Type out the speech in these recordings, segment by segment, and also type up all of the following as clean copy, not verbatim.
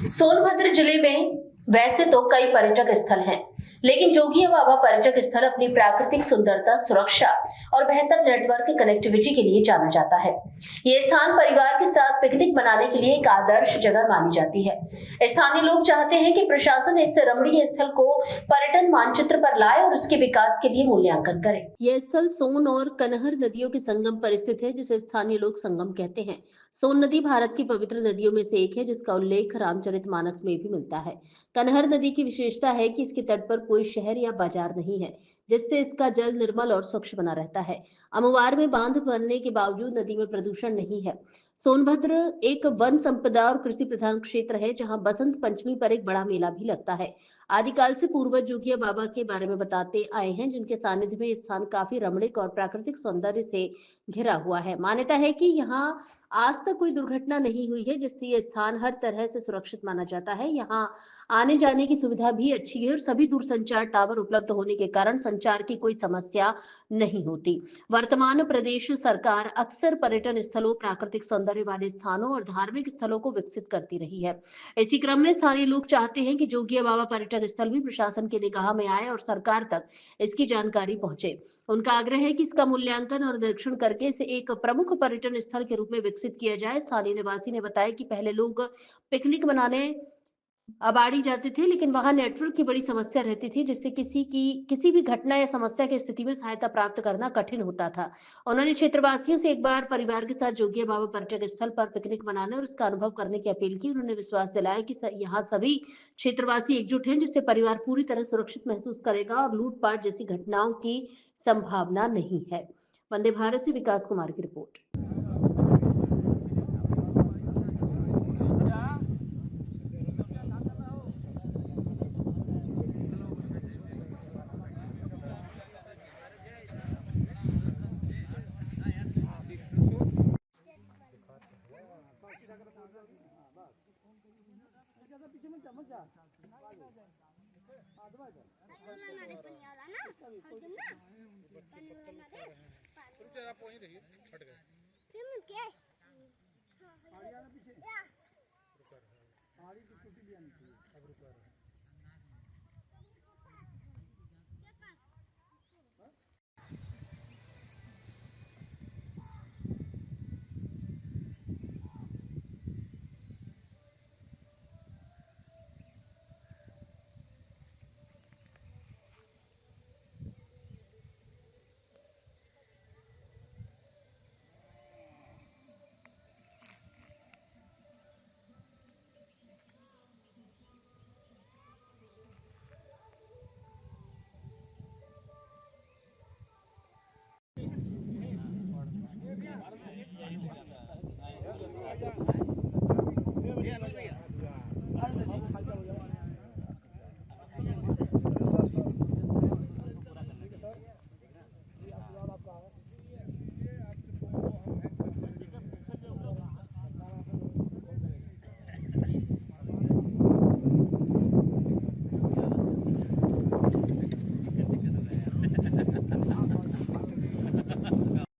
सोनभद्र जिले में वैसे तो कई पर्यटक स्थल हैं, लेकिन जोगिया बाबा पर्यटक स्थल अपनी प्राकृतिक सुंदरता, सुरक्षा और बेहतर नेटवर्क कनेक्टिविटी के लिए जाना जाता है। ये स्थान परिवार के साथ पिकनिक मनाने के लिए एक आदर्श जगह मानी जाती है। स्थानीय लोग चाहते हैं कि प्रशासन इस रमणीय स्थल को पर्यटन मानचित्र पर लाए और इसके विकास के लिए मूल्यांकन करे। यह स्थल सोन और कनहर नदियों के संगम पर स्थित है, जिसे स्थानीय लोग संगम कहते हैं। सोन नदी भारत की पवित्र नदियों में से एक है, जिसका उल्लेख रामचरितमानस में भी मिलता है। कनहर नदी की विशेषता है कि इसके तट पर कोई शहर या बाजार नहीं है, जिससे इसका जल निर्मल और स्वच्छ बना रहता है। अमवार में बांध बनने के बावजूद नदी में प्रदूषण नहीं है। सोनभद्र एक वन संपदा और कृषि प्रधान क्षेत्र है, जहां बसंत पंचमी पर एक बड़ा मेला भी लगता है। आदिकाल से पूर्वज जोगिया बाबा के बारे में बताते आए हैं, जिनके सानिध्य में स्थान काफी रमणीक और प्राकृतिक सौंदर्य से घिरा हुआ है। मान्यता है कि यहाँ आज तक कोई दुर्घटना नहीं हुई है, जिससे ये स्थान हर तरह से सुरक्षित माना जाता है। यहाँ आने जाने की सुविधा भी अच्छी है और सभी दूरसंचार टावर उपलब्ध होने के कारण संचार की कोई समस्या नहीं होती। वर्तमान प्रदेश सरकार अक्सर पर्यटन स्थलों, प्राकृतिक सौंदर्य वाले स्थानों और धार्मिक स्थलों को विकसित करती रही है। इसी क्रम में स्थानीय लोग चाहते हैं कि जोगिया बाबा पर्यटक स्थल भी प्रशासन की निगाह में आए और सरकार तक इसकी जानकारी पहुंचे। उनका आग्रह है कि इसका मूल्यांकन और निरीक्षण करके इसे एक प्रमुख पर्यटन स्थल के रूप में विकसित किया जाए। स्थानीय निवासी ने बताया कि पहले लोग पिकनिक मनाने अबाड़ी जाते थे, लेकिन वहां नेटवर्क की बड़ी समस्या रहती थी, जिससे किसी भी घटना या समस्या की स्थिति में सहायता प्राप्त करना कठिन होता था। उन्होंने क्षेत्रवासियों से एक बार परिवार के साथ जोगिया बाबा पर्यटक स्थल पर पिकनिक मनाने और इसका अनुभव करने की अपील की। उन्होंने विश्वास दिलाया कि यहाँ सभी क्षेत्रवासी एकजुट हैं, जिससे परिवार पूरी तरह सुरक्षित महसूस करेगा और लूटपाट जैसी घटनाओं की संभावना नहीं है। वंदे भारत से विकास कुमार की रिपोर्ट।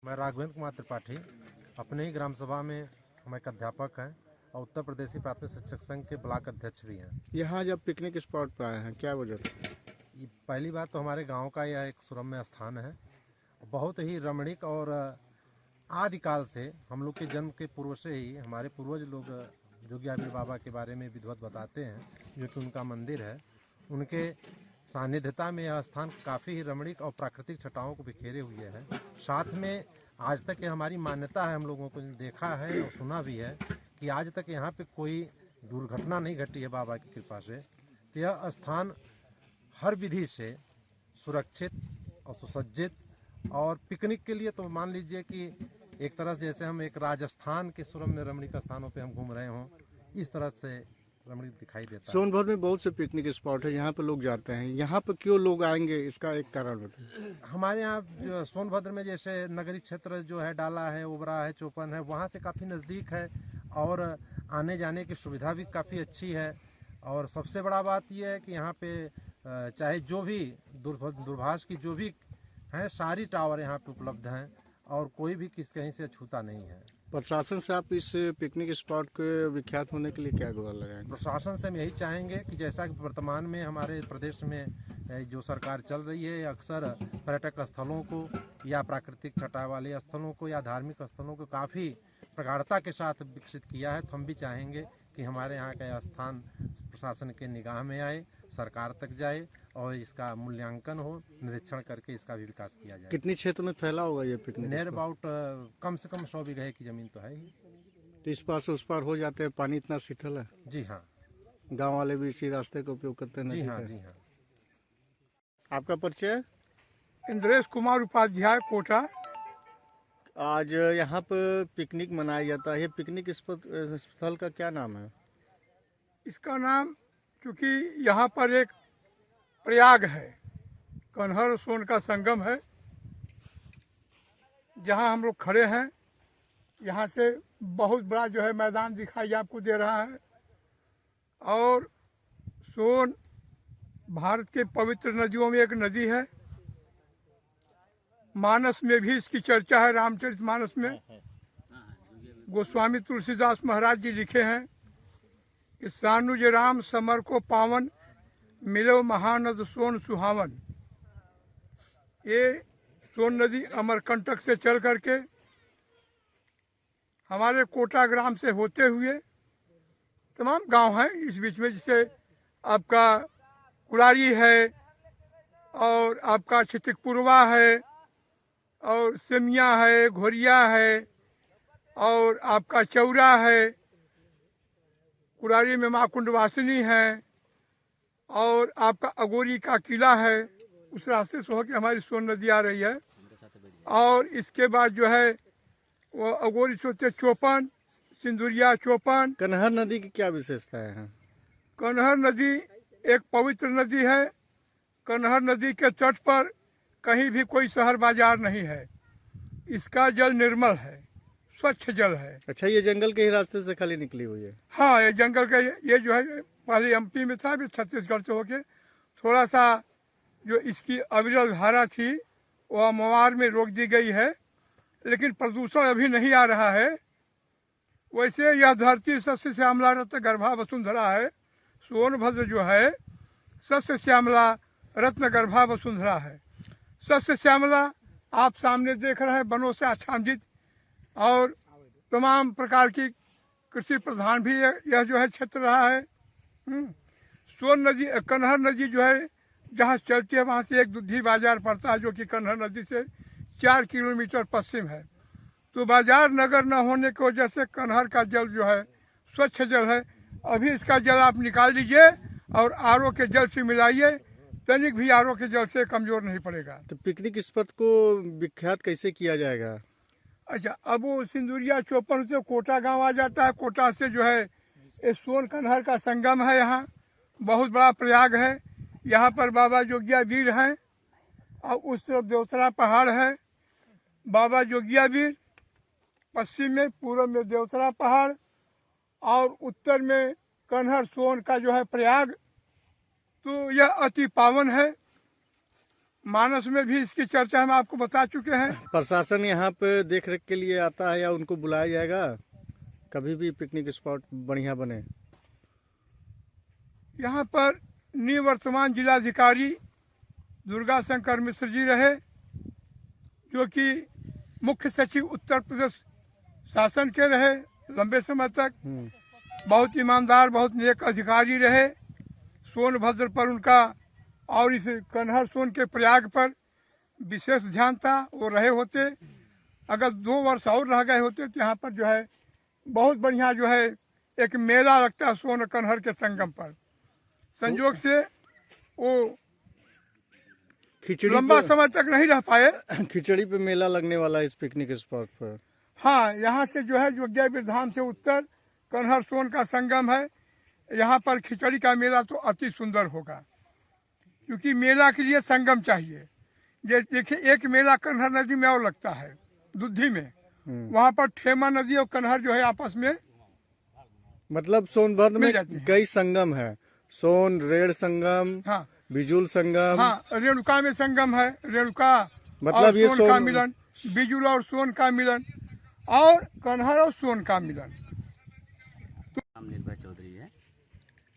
मैं राघवेंद्र कुमार त्रिपाठी अपने ही ग्राम सभा में हम एक अध्यापक हैं और उत्तर प्रदेशी प्राथमिक शिक्षक संघ के ब्लॉक अध्यक्ष भी हैं। यहाँ जब पिकनिक स्पॉट पर आए हैं, क्या वजह था? पहली बात तो हमारे गांव का यह एक सुरम्य स्थान है, बहुत ही रमणीक और आदिकाल से हम लोग के जन्म के पूर्व से ही हमारे पूर्वज लोग जोगिया बाबा के बारे में विधिवत बताते हैं, जो कि उनका मंदिर है। उनके सानिध्यता में यह स्थान काफ़ी ही रमणीक और प्राकृतिक छटाओं को बिखेरे हुए है। साथ में आज तक ये हमारी मान्यता है, हम लोगों को देखा है और सुना भी है कि आज तक यहाँ पे कोई दुर्घटना नहीं घटी है बाबा की कृपा से। तो यह स्थान हर विधि से सुरक्षित और सुसज्जित और पिकनिक के लिए तो मान लीजिए कि एक तरह से जैसे हम एक राजस्थान के सुरम्य रमणीक स्थानों पे हम घूम रहे हों, इस तरह से रमणीक दिखाई देता है। सोनभद्र में बहुत से पिकनिक स्पॉट है, यहाँ पे लोग जाते हैं। यहाँ पे क्यों लोग आएंगे, इसका एक कारण बताइए। हमारे यहाँ सोनभद्र में जैसे नगरीय क्षेत्र जो है, डाला है, ओबरा है, चौपन है, वहाँ से काफ़ी नज़दीक है और आने जाने की सुविधा भी काफ़ी अच्छी है। और सबसे बड़ा बात यह है कि यहाँ पे चाहे जो भी दूरभाष की जो भी हैं, सारी टावर यहाँ पे उपलब्ध हैं और कोई भी कहीं से छूता नहीं है। प्रशासन से आप इस पिकनिक स्पॉट के विख्यात होने के लिए क्या गुहार लगाएंगे? प्रशासन से हम यही चाहेंगे कि जैसा कि वर्तमान में हमारे प्रदेश में जो सरकार चल रही है, अक्सर पर्यटक स्थलों को या प्राकृतिक छटा वाले स्थलों को या धार्मिक स्थलों को काफ़ी प्रगाढ़ता के साथ विकसित किया है। तो हम भी चाहेंगे कि हमारे यहाँ का स्थान प्रशासन के निगाह में आए, सरकार तक जाए और इसका मूल्यांकन हो, निरीक्षण करके इसका भी विकास किया जाए। कितनी क्षेत्र में फैला होगा ये पिकनिक नियर स्पॉट? अबाउट कम से कम 100 बीघे की ज़मीन तो है ही। तो इस पार से उस पार हो जाते हैं, पानी इतना शीतल है। जी हाँ, गांव वाले भी इसी रास्ते का उपयोग करते हैं? जी नदी हाँ, का? जी हाँ। आपका परिचय? इंद्रेश कुमार उपाध्याय, कोटा। आज यहाँ पर पिकनिक मनाया जाता है। ये पिकनिक स्थल का क्या नाम है? इसका नाम, चूँकि यहाँ पर एक प्रयाग है, कन्हर सोन का संगम है, जहाँ हम लोग खड़े हैं। यहाँ से बहुत बड़ा जो है मैदान दिखाई आपको दे रहा है। और सोन भारत के पवित्र नदियों में एक नदी है। मानस में भी इसकी चर्चा है, रामचरितमानस में गोस्वामी तुलसीदास महाराज जी लिखे हैं कि सानुज राम समर को पावन, मिलो महानद सोन सुहावन। ये सोन नदी अमरकंटक से चल करके हमारे कोटा ग्राम से होते हुए तमाम गांव हैं इस बीच में, जैसे आपका कुड़ारी है और आपका छितिकपुरवा है और सेमिया है, घोरिया है और आपका चौरा है। कुड़ारी में माँ कुंडवासिनी है और आपका अगोरी का किला है। उस रास्ते से होकर हमारी सोन नदी आ रही है। और इसके बाद जो है वो अगोरी से चौपन, सिंदुरिया चौपन। कन्हर नदी की क्या विशेषताएं हैं? कन्हर नदी एक पवित्र नदी है। कन्हर नदी के तट पर कहीं भी कोई शहर बाजार नहीं है। इसका जल निर्मल है, स्वच्छ जल है। अच्छा, ये जंगल के ही रास्ते से खाली निकली हुई है? हाँ, ये जंगल का ये जो है पहले एमपी में था, अभी छत्तीसगढ़ से होके थोड़ा सा जो इसकी अविरल धारा थी वह मवार में रोक दी गई है, लेकिन प्रदूषण अभी नहीं आ रहा है। वैसे यह धरती सस्य श्यामला रत्न गर्भा वसुंधरा है। सोनभद्र जो है सस्य श्यामला रत्न गर्भा वसुंधरा है। सस्य श्यामला आप सामने देख रहे हैं, वनों से आच्छादित और तमाम प्रकार की कृषि प्रधान भी यह जो है क्षेत्र रहा है। सोन नदी, कन्हर नदी जो है जहाँ चलती है वहाँ से एक दुधी बाजार पड़ता है, जो कि कन्हर नदी से 4 किलोमीटर पश्चिम है। तो बाजार नगर न होने की वजह से कन्हर का जल जो है स्वच्छ जल है। अभी इसका जल आप निकाल लीजिए और आरओ के जल से मिलाइए, तनिक भी आरओ के जल से कमजोर नहीं पड़ेगा। तो पिकनिक स्पॉट को विख्यात कैसे किया जाएगा? अच्छा, अब वो सिंदुरिया चौपन से कोटा गांव आ जाता है। कोटा से जो है ये सोन कन्हर का संगम है। यहाँ बहुत बड़ा प्रयाग है। यहाँ पर बाबा जोगिया वीर हैं और उस तरफ देवतरा पहाड़ है। बाबा जोगिया वीर पश्चिम में, पूर्व में देवतरा पहाड़ और उत्तर में कन्हर सोन का जो है प्रयाग। तो यह अति पावन है। मानस में भी इसकी चर्चा हम आपको बता चुके हैं। प्रशासन यहाँ पे देख रेख के लिए आता है या उनको बुलाया जाएगा कभी भी पिकनिक स्पॉट बढ़िया बने? यहाँ पर निवर्तमान जिलाधिकारी दुर्गा शंकर मिश्र जी रहे, जो कि मुख्य सचिव उत्तर प्रदेश शासन के रहे लंबे समय तक। बहुत ईमानदार, बहुत नेक अधिकारी रहे। सोनभद्र पर उनका और इस कन्हर सोन के प्रयाग पर विशेष ध्यान था। वो रहे होते, अगर 2 वर्ष और रह गए होते तो यहाँ पर जो है बहुत बढ़िया जो है एक मेला लगता है सोन कन्हर के संगम पर। संयोग से वो खिचड़ी लंबा समय तक नहीं रह पाए। खिचड़ी पे मेला लगने वाला है इस पिकनिक स्पॉट पर। हाँ, यहाँ से जो है जोगिया धाम से उत्तर कन्हर सोन का संगम है। यहाँ पर खिचड़ी का मेला तो अति सुंदर होगा, क्योंकि मेला के लिए संगम चाहिए। देखिए, एक मेला कन्हर नदी में और लगता है दुधी में। वहाँ पर ठेमा नदी और कन्हर जो है आपस में, मतलब सोनभद्र में कई संगम है। सोन रेड़ संगम, हाँ, बिजुल संगम, हाँ, रेणुका में संगम है। रेणुका मतलब और ये सोन का मिलन, बिजुल और सोन का मिलन। और कन्हर और सोन का मिलन। नाम निर्भय चौधरी है।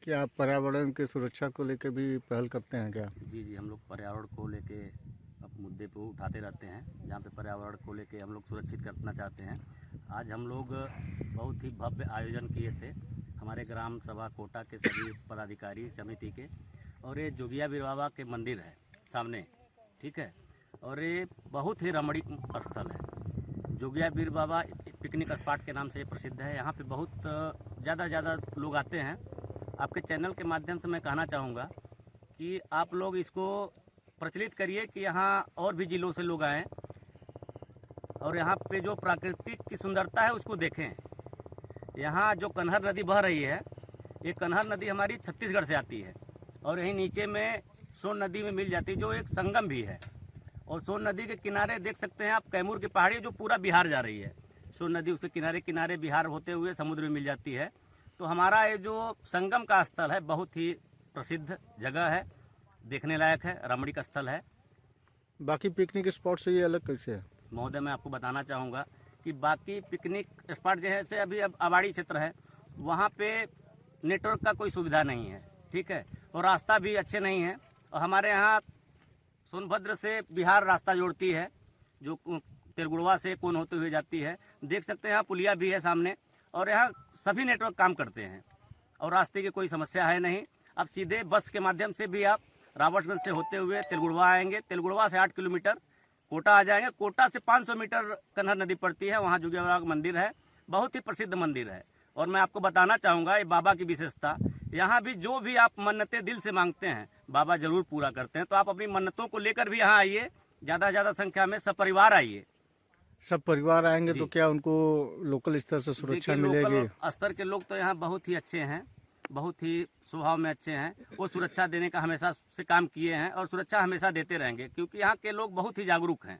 क्या आप पर्यावरण की सुरक्षा को लेकर भी पहल करते हैं क्या? जी, हम लोग पर्यावरण को लेके अब मुद्दे को उठाते रहते हैं, जहाँ पे पर्यावरण को लेके हम लोग सुरक्षित करना चाहते हैं। आज हम लोग बहुत ही भव्य आयोजन किए थे हमारे ग्राम सभा कोटा के सभी पदाधिकारी समिति के, और ये जोगिया बीर बाबा के मंदिर है सामने, ठीक है, और ये बहुत ही रमणीक स्थल है। जोगिया बीर बाबा पिकनिक स्पॉट के नाम से प्रसिद्ध है। यहाँ पे बहुत ज़्यादा लोग आते हैं। आपके चैनल के माध्यम से मैं कहना चाहूँगा कि आप लोग इसको प्रचलित करिए कि यहाँ और भी जिलों से लोग आएँ और यहाँ पे जो प्राकृतिक की सुंदरता है उसको देखें। यहाँ जो कन्हर नदी बह रही है, ये कन्हर नदी हमारी छत्तीसगढ़ से आती है और यहीं नीचे में सोन नदी में मिल जाती है, जो एक संगम भी है। और सोन नदी के किनारे देख सकते हैं आप कैमूर की पहाड़ी जो पूरा बिहार जा रही है। सोन नदी उसके किनारे किनारे बिहार होते हुए समुद्र में मिल जाती है। तो हमारा ये जो संगम का स्थल है बहुत ही प्रसिद्ध जगह है, देखने लायक है, रमणीक स्थल है। बाकी पिकनिक स्पॉट से ये अलग कैसे है? महोदय, मैं आपको बताना चाहूँगा कि बाकी पिकनिक स्पॉट जैसे अभी अब आबाड़ी क्षेत्र है, वहाँ पे नेटवर्क का कोई सुविधा नहीं है, ठीक है, और रास्ता भी अच्छे नहीं है। और हमारे यहाँ सोनभद्र से बिहार रास्ता जोड़ती है, जो तिरगुड़वा से कोन होते हुए जाती है। देख सकते हैं यहाँ पुलिया भी है सामने, और यहाँ सभी नेटवर्क काम करते हैं और रास्ते की कोई समस्या है नहीं। अब सीधे बस के माध्यम से भी आप रावटगंज से होते हुए तिलगुड़वा आएंगे, तिलगुड़वा से 8 किलोमीटर कोटा आ जाएंगे। कोटा से 500 मीटर कन्हर नदी पड़ती है, वहाँ जोगिया बाबा का मंदिर है, बहुत ही प्रसिद्ध मंदिर है। और मैं आपको बताना चाहूँगा ये बाबा की विशेषता, यहाँ भी जो भी आप मन्नतें दिल से मांगते हैं बाबा जरूर पूरा करते हैं। तो आप अपनी मन्नतों को लेकर भी यहाँ आइए, ज़्यादा से ज़्यादा संख्या में सपरिवार आइए। सब परिवार आएंगे जी। तो क्या उनको लोकल स्तर से सुरक्षा देखिए, मिलेगी? लोकल स्तर के लोग तो यहाँ बहुत ही अच्छे हैं, बहुत ही स्वभाव में अच्छे हैं। वो सुरक्षा देने का हमेशा से काम किए हैं और सुरक्षा हमेशा देते रहेंगे, क्योंकि यहाँ के लोग बहुत ही जागरूक हैं।